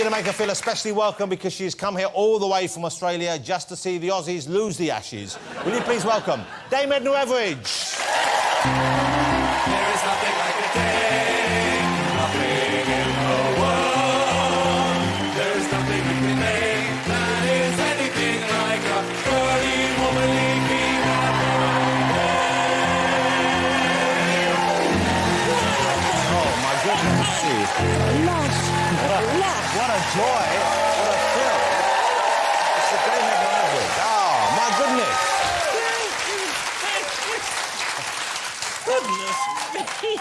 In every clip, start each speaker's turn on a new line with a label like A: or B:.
A: to make her feel especially welcome because she's come here all the way from Australia just to see the Aussies lose the Ashes. Will you please welcome Dame Edna Everage?
B: There is nothing like a day, nothing in the world. There is nothing we can make that is anything like a early womanly female day.
A: Oh, my goodness. What a joy. What a thrill. It's the Dame Edna Everage. Oh, my goodness.
C: Goodness me.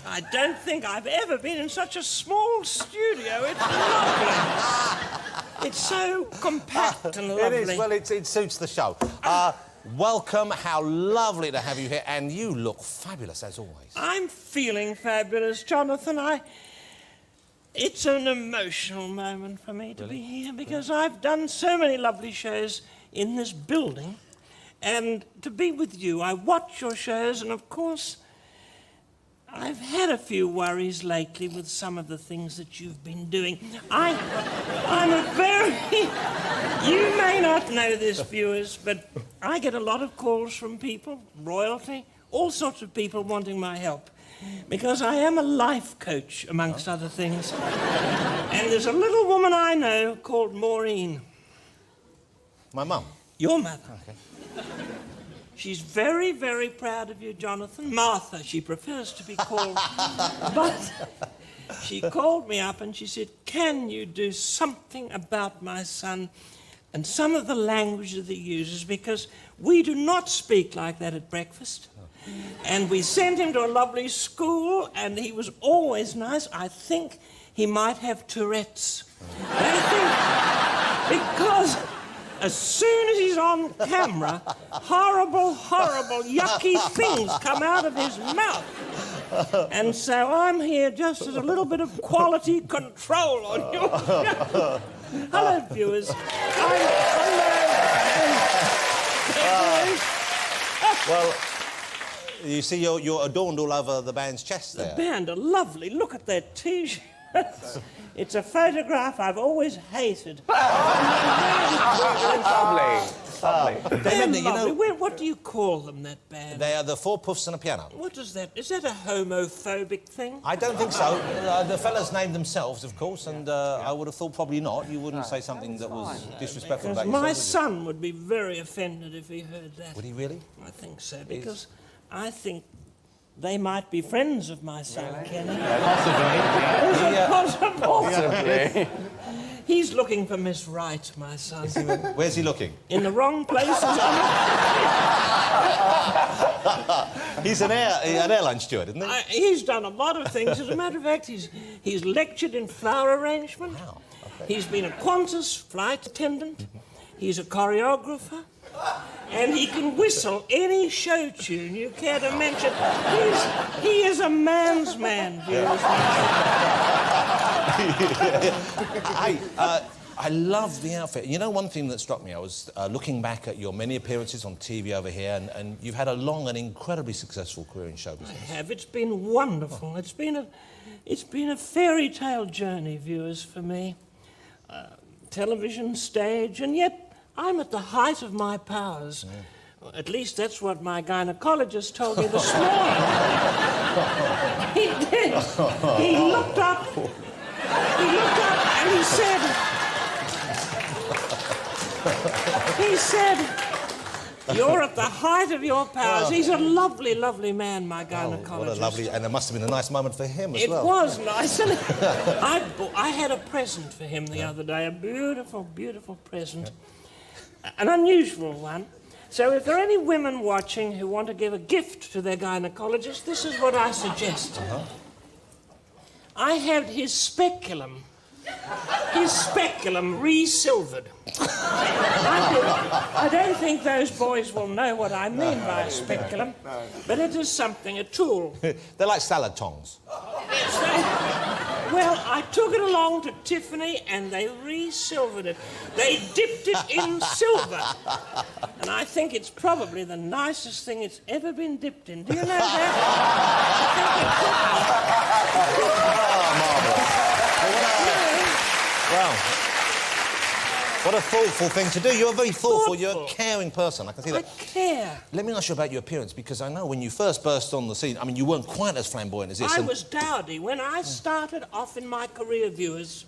C: I don't think I've ever been in such a small studio. It's lovely. It's so compact and lovely.
A: It is. Well, it suits the show. Welcome. How lovely to have you here. And you look fabulous, as always.
C: I'm feeling fabulous, Jonathan. It's an emotional moment for me to be here because I've done so many lovely shows in this building. And to be with you, I watch your shows, and of course, I've had a few worries lately with some of the things that you've been doing. I'm a very... You may not know this, viewers, but I get a lot of calls from people, royalty, all sorts of people wanting my help, because I am a life coach, amongst other things. And there's a little woman I know called Maureen.
A: My mum?
C: Your mother.
A: Okay.
C: She's very, very proud of you, Jonathan. Martha, she prefers to be called. But she called me up and she said, can you do something about my son and some of the language that he uses, because we do not speak like that at breakfast. And we sent him to a lovely school and he was always nice. I think he might have Tourette's. I think because... as soon as he's on camera, horrible, horrible, yucky things come out of his mouth. And so I'm here just as a little bit of quality control on your show. Hello, viewers.
A: Well, you see, you're adorned all over the band's chest there.
C: The band are lovely. Look at their T-shirts. It's a photograph I've always hated.
D: Lovely.
A: Lovely. You know,
C: what do you call them, that band?
A: they are the Four Puffs and a Piano.
C: What is that? Is that a homophobic thing?
A: I don't think so. The fellas named themselves, of course, and I would have thought probably not. You wouldn't say something that was disrespectful about yourself,
C: my son would be very offended if he heard that.
A: Would he really?
C: I think so, because I think they might be friends of my son, Kenny. Is it possible?
D: Possibly.
C: He's looking for Miss Wright, my son.
A: Where's he looking?
C: In the wrong places.
A: He's an airline steward, isn't he?
C: He's done a lot of things. As a matter of fact, he's lectured in flower arrangement.
A: Wow. Okay.
C: He's been a Qantas flight attendant. He's a choreographer. And he can whistle any show tune you care to mention. He is a man's man, viewers.
A: Hey, I love the outfit. You know, one thing that struck me, I was looking back at your many appearances on TV over here, and you've had a long and incredibly successful career in show business.
C: I have. It's been wonderful. It's been a fairy tale journey, viewers, for me. Television, stage, and yet I'm at the height of my powers. Well, at least that's what my gynecologist told me this morning. He did. He looked up and he said, you're at the height of your powers. He's a lovely, lovely man, my gynecologist.
A: What a lovely... And it must have been a nice moment for him as well.
C: It was nice. I had a present for him the other day, a beautiful, beautiful present. An unusual one. So if there are any women watching who want to give a gift to their gynecologist, this is what I suggest. I have his speculum. His speculum re-silvered. I don't think those boys will know what I mean by a speculum, but it is something, a tool.
A: They're like salad tongs.
C: Well, I took it along to Tiffany and they re-silvered it. They dipped it in silver. And I think it's probably the nicest thing it's ever been dipped in. Do you know that?
A: What a thoughtful thing to do. You're very thoughtful. You're a
C: Thoughtful.
A: caring person. I can see that.
C: I care.
A: Let me ask you about your appearance, because I know when you first burst on the scene, I mean, you weren't quite as flamboyant as this.
C: I
A: and-
C: was dowdy. When I started off in my career, viewers,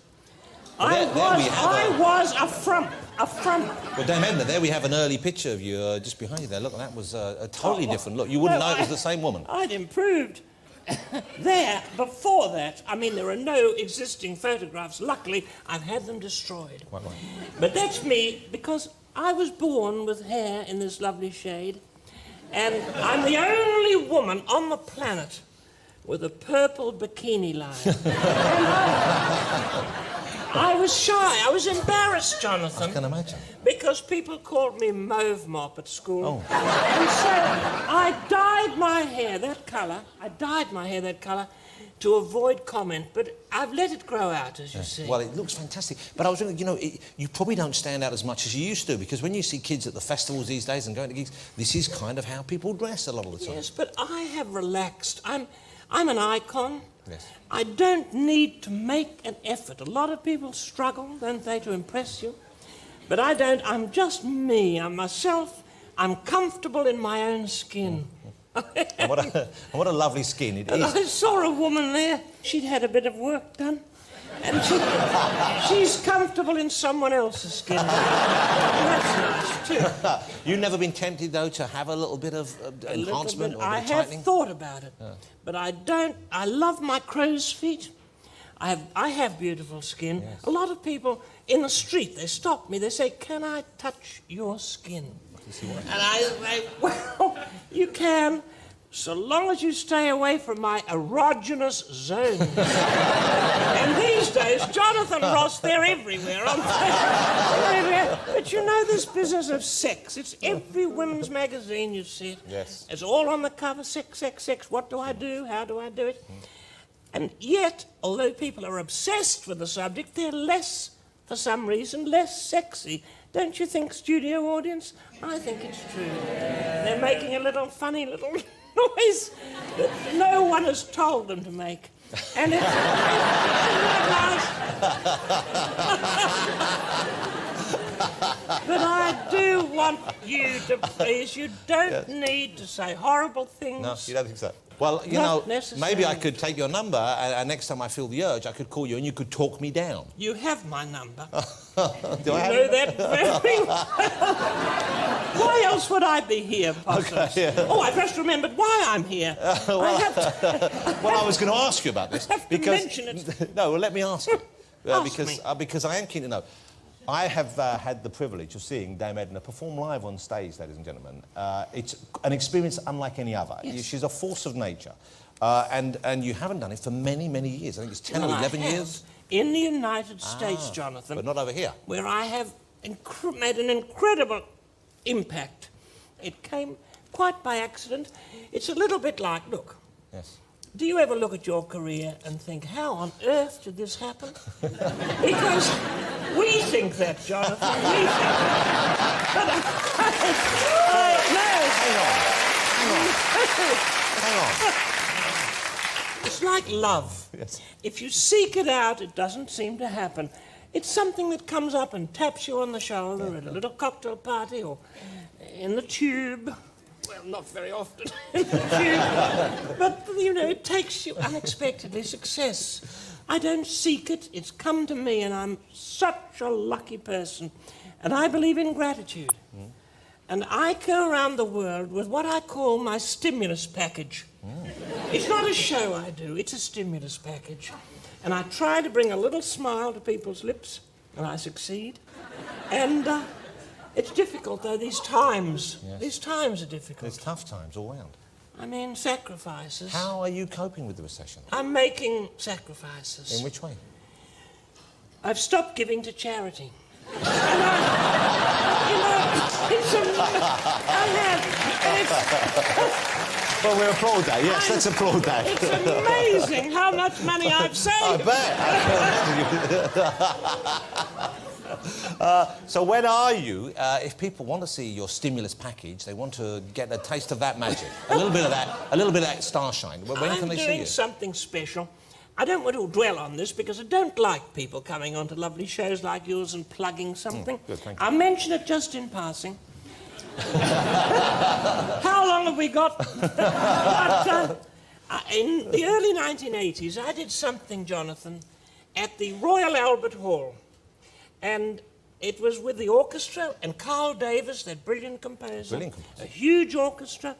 A: Well,
C: I
A: there we have
C: was a frump.
A: Well, Dame Edna, there we have an early picture of you just behind you there. Look, that was a totally different look. You wouldn't know it was the same woman.
C: I'd improved. There, before that, I mean, there are no existing photographs. Luckily, I've had them destroyed.
A: Quite right.
C: But that's me, because I was born with hair in this lovely shade, and I'm the only woman on the planet with a purple bikini line. I was shy. I was embarrassed, Jonathan.
A: I can imagine.
C: Because people called me Mauve Mop at school.
A: Oh.
C: And so I dyed my hair that colour. To avoid comment, but I've let it grow out, as you see.
A: Well, it looks fantastic. But I was wondering, you know, you probably don't stand out as much as you used to, because when you see kids at the festivals these days and going to gigs, this is kind of how people dress a lot of the time.
C: Yes, but I have relaxed. I'm an icon.
A: Yes.
C: I don't need to make an effort. A lot of people struggle, don't they, to impress you? But I don't. I'm just me. I'm myself. I'm comfortable in my own skin.
A: And what a lovely skin it is.
C: I saw a woman there. She'd had a bit of work done. And she's comfortable in someone else's skin. That's nice, too.
A: You've never been tempted, though, to have a little bit of enhancement or a
C: I
A: bit of
C: have
A: tightening?
C: thought about it, but I don't. I love my crow's feet. I have beautiful skin.
A: Yes.
C: A lot of people in the street, they stop me. They say, "Can I touch your skin?" And I say, "Well, you can, so long as you stay away from my erogenous zone." And these days, Jonathan Ross, they're everywhere, aren't they? They're everywhere. But you know this business of sex. It's every women's magazine, you see it.
A: Yes.
C: It's all on the cover, sex, sex, sex. What do I do? How do I do it? And yet, although people are obsessed with the subject, they're less, for some reason, less sexy. Don't you think, studio audience? I think it's true. They're making a little funny little noise that no one has told them to make. And it's nice. But I do want you to please. You don't need to say horrible things.
A: No, you don't think so? Well, you
C: Not
A: know,
C: necessarily.
A: maybe I could take your number, and next time I feel the urge, I could call you and you could talk me down.
C: You have my number.
A: Do I have
C: know
A: it?
C: that very well. Why else would I be here, Possums?
A: Okay, yeah.
C: Oh, I've just remembered why I'm here. I have to,
A: Well, I was going to ask you about this.
C: have to mention it.
A: No, well, let me ask you.
C: Ask me.
A: Because I am keen to know. I have had the privilege of seeing Dame Edna perform live on stage, ladies and gentlemen. It's an experience unlike any other.
C: Yes.
A: She's a force of nature. And you haven't done it for many, many years. I think it's 10
C: Well,
A: or
C: I
A: 11
C: have.
A: years.
C: In the United States, Jonathan,
A: But not over here.
C: where I have made an incredible impact. It came quite by accident. It's a little bit like, look,
A: Yes.
C: do you ever look at your career and think, how on earth did this happen? Because we think that, Jonathan. We think that. But
A: Hang on.
C: it's like love.
A: Yes.
C: If you seek it out, it doesn't seem to happen. It's something that comes up and taps you on the shoulder at a little cocktail party or in the tube. Well, not very often in the tube. But, you know, it takes you unexpectedly. Success. I don't seek it. It's come to me, and I'm such a lucky person. And I believe in gratitude. And I go around the world with what I call my stimulus package. It's not a show I do, it's a stimulus package. And I try to bring a little smile to people's lips, and I succeed. And it's difficult, though, these times.
A: Yes.
C: These times are difficult.
A: It's tough times all round.
C: I mean, sacrifices.
A: How are you coping with the recession?
C: I'm making sacrifices.
A: In which way?
C: I've stopped giving to charity. And I have.
A: Well, we applaud that. Yes, let's applaud that.
C: It's amazing how much money I've saved.
A: So when are you, if people want to see your stimulus package, they want to get a taste of that magic, a little bit of that starshine, when can
C: I'm
A: they see
C: doing
A: you?
C: something special. I don't want to dwell on this because I don't like people coming onto lovely shows like yours and plugging something.
A: Good, thank you.
C: I'll mention it just in passing. How long have we got? In the early 1980s, I did something, Jonathan, at the Royal Albert Hall. And it was with the orchestra and Carl Davis, that brilliant composer.
A: Brilliant composer.
C: A huge orchestra.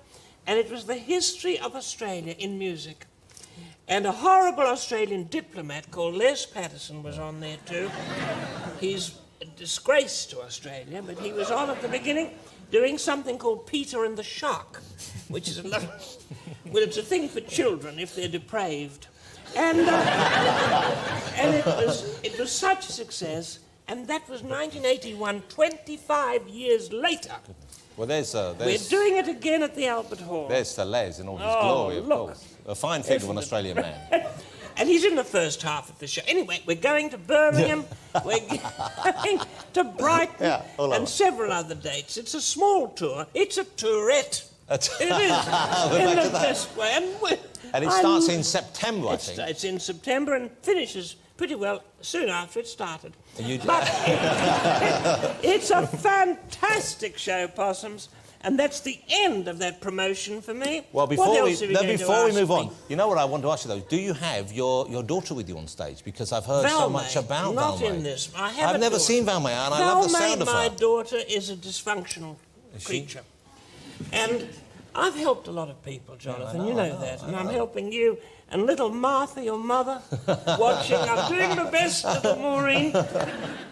C: And it was the history of Australia in music. And a horrible Australian diplomat called Les Patterson was on there too. He's a disgrace to Australia, but he was on at the beginning doing something called Peter and the Shark, which is well, it's a thing for children if they're depraved. And it was such a success, and that was 1981, 25 years later.
A: Well, there's
C: We're doing it again at the Albert Hall.
A: there's Sir Les in all his
C: Oh,
A: glory, of
C: look.
A: course. A fine figure of an Australian man.
C: And he's in the first half of the show. Anyway, we're going to Birmingham, we're going to Brighton,
A: Yeah, all over.
C: and several other dates. It's a small tour. It's a tourette. It is.
A: We're
C: in
A: back
C: the
A: to that.
C: best way.
A: And it starts in September, I think.
C: It's in September and finishes pretty well soon after it started.
A: You-
C: But it's a fantastic show, Possums. And that's the end of that promotion for me.
A: Well,
C: What
A: before
C: else are going to
A: we
C: ask
A: move
C: me?
A: on, you know what I want to ask you, though? Do you have your daughter with you on stage? Because I've heard so
C: Valmay,
A: much about
C: not
A: Valmay.
C: in this. I have
A: I've
C: a
A: never
C: daughter.
A: seen Valmay, and I love the sound of
C: My
A: her.
C: daughter is a dysfunctional
A: she?
C: creature. And I've helped a lot of people, Jonathan, you know that. And I'm helping you. And little Martha, your mother, watching. I'm doing the best, little Maureen.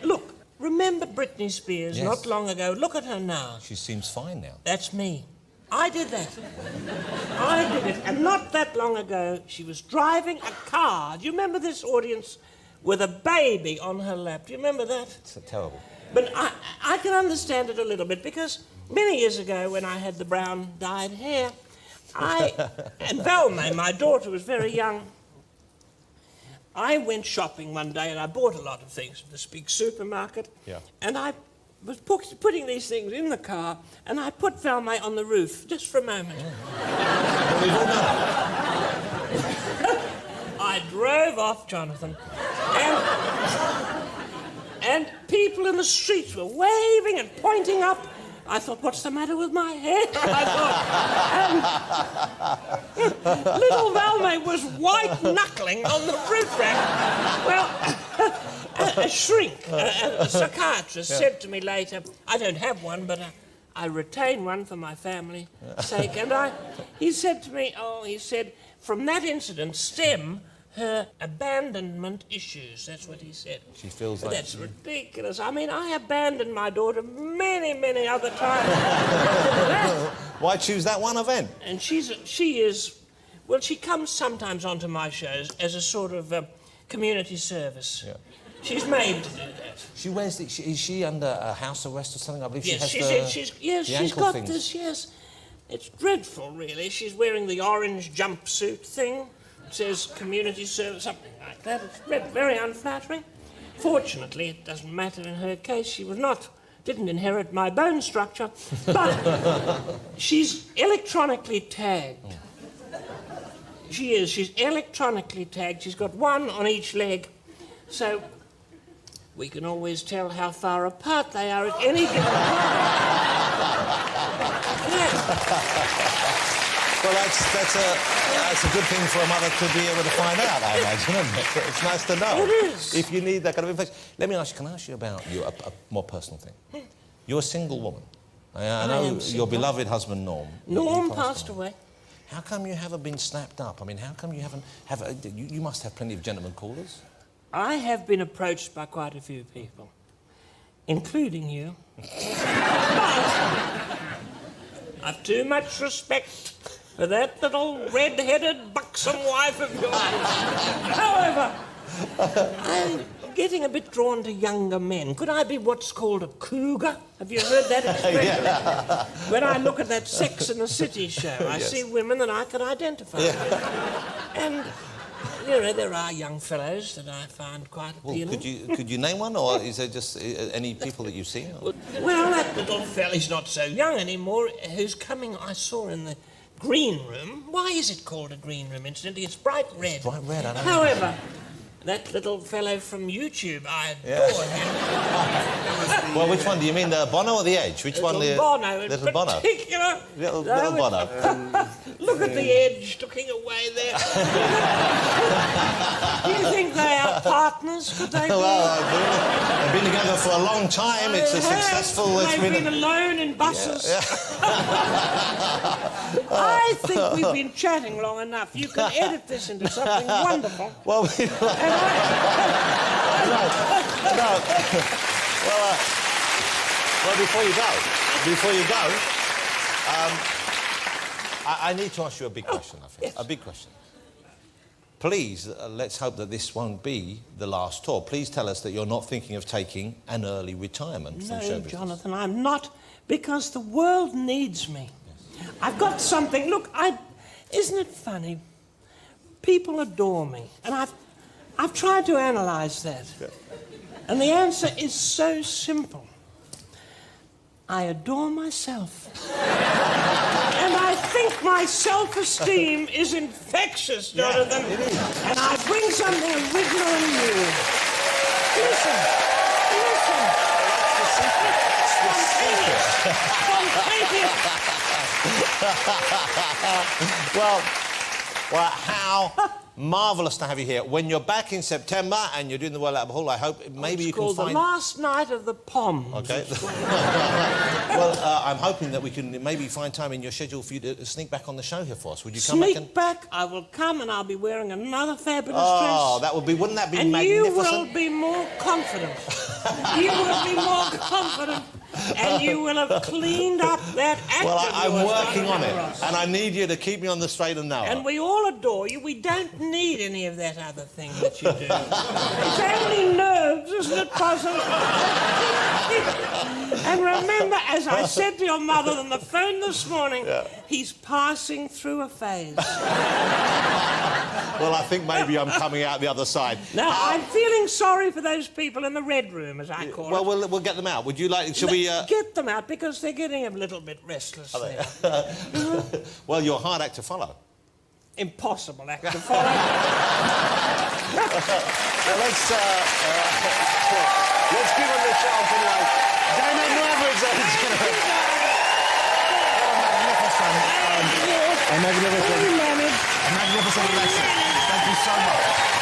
C: Look, remember Britney Spears
A: Yes.
C: not long ago? Look at her now.
A: She seems fine now.
C: That's me. I did that. I did it. And not that long ago, she was driving a car. Do you remember this, audience? With a baby on her lap. Do you remember that?
A: It's terrible.
C: But I can understand it a little bit because many years ago when I had the brown dyed hair, and Valmay, my daughter, was very young. I went shopping one day and I bought a lot of things from this big supermarket.
A: Yeah.
C: And I was putting these things in the car and I put Valmay on the roof just for a moment. I drove off, Jonathan, and people in the streets were waving and pointing up. I thought, what's the matter with my hair? I thought. And little Valmay was white-knuckling on the roof rack. Well, a shrink, a psychiatrist, said to me later, I don't have one, but I retain one for my family's sake. And he said to me, from that incident stem her abandonment issues. That's what he said.
A: She feels
C: But
A: like...
C: that's ridiculous. I mean, I abandoned my daughter many, many other times.
A: Why choose that one event?
C: And she comes sometimes onto my shows as a sort of community service.
A: Yeah.
C: She's made to do that.
A: She wears the... Is she under a house arrest or something? I believe
C: Yes,
A: she has
C: she's
A: the
C: she's
A: ankle
C: got
A: things.
C: this, yes. It's dreadful, really. She's wearing the orange jumpsuit thing. It says community service, something like that. It's very unflattering. Fortunately, it doesn't matter in her case. She didn't inherit my bone structure, but she's electronically tagged. She is. She's electronically tagged. She's got one on each leg. So we can always tell how far apart they are at any given time.
A: Well, that's a good thing for a mother to be able to find out, I imagine, isn't it? It's nice to know.
C: It is.
A: If you need that kind of information. Let me ask you, can I ask you about a more personal thing? You're a single woman. I know
C: am
A: your
C: single.
A: beloved husband, Norm.
C: Norm
A: he
C: passed away.
A: How come you haven't been snapped up? I mean, how come you haven't... You must have plenty of gentlemen callers.
C: I have been approached by quite a few people, including you. But I've too much respect for that little red-headed, buxom wife of yours. However, I'm getting a bit drawn to younger men. Could I be what's called a cougar? Have you heard that expression? When I look at that Sex and the City show, I see women that I can identify with. And... you know, there are young fellows that I find quite appealing.
A: Could you name one, or is there just any people that you've seen? Or?
C: Well, that little fella's not so young anymore, who's coming, I saw in the green room. Why is it called a green room, incidentally? It's bright red.
A: Bright red, I don't know.
C: However, that little fellow from YouTube, I adore him.
A: Well, which one? Do you mean the Bono or the Edge? Which one?
C: Little Bono in
A: Little Bono.
C: particular.
A: Little
C: No,
A: Bono.
C: Look at the Edge looking away there. Do you think they are partners? Could they be?
A: Well, they've been together for a long time. It's a successful...
C: They've been alone in buses. I think we've been chatting long enough. You can edit this into something wonderful.
A: Well, well, before you go, I need to ask you a big question, I think.
C: Yes.
A: A big question. Please, let's hope that this won't be the last tour. Please tell us that you're not thinking of taking an early retirement from show
C: No,
A: business.
C: Jonathan, I'm not, because the world needs me. Yes. I've got something. Look, isn't it funny? People adore me, and I've tried to analyse that. Yeah. And the answer is so simple. I adore myself. And I think my self-esteem is infectious, Jonathan.
A: Yeah, it is.
C: And I bring something original and new. Listen. Spontaneous.
A: Well, how marvellous to have you here. When you're back in September and you're doing the World Albert Hall, I hope maybe you can
C: find... the last night of the Poms.
A: Okay. Well, I'm hoping that we can maybe find time in your schedule for you to sneak back on the show here for us. Would you come
C: Sneak back? I will come and I'll be wearing another fabulous dress.
A: Oh, that would be... Wouldn't that be
C: and
A: magnificent?
C: You will be more confident. You will be more confident. And you will have cleaned up that act.
A: Well,
C: of
A: I'm
C: yours,
A: working on it.
C: Ross.
A: And I need you to keep me on the straight and narrow.
C: And we all adore you. We don't need any of that other thing that you do. It's only nerves, isn't it, Possum? And remember, as I said to your mother on the phone this morning, he's passing through a phase.
A: Well, I think maybe I'm coming out the other side.
C: Now, I'm feeling sorry for those people in the red room, as I call it.
A: Well, we'll get them out. Would you like... Shall we...
C: Get them out, because they're getting a little bit restless there.
A: Well, you're a hard act to follow.
C: Impossible act to follow.
A: Well, let's give them a shout anyway. Don't make no efforts, a magnificent lesson. Thank you so much.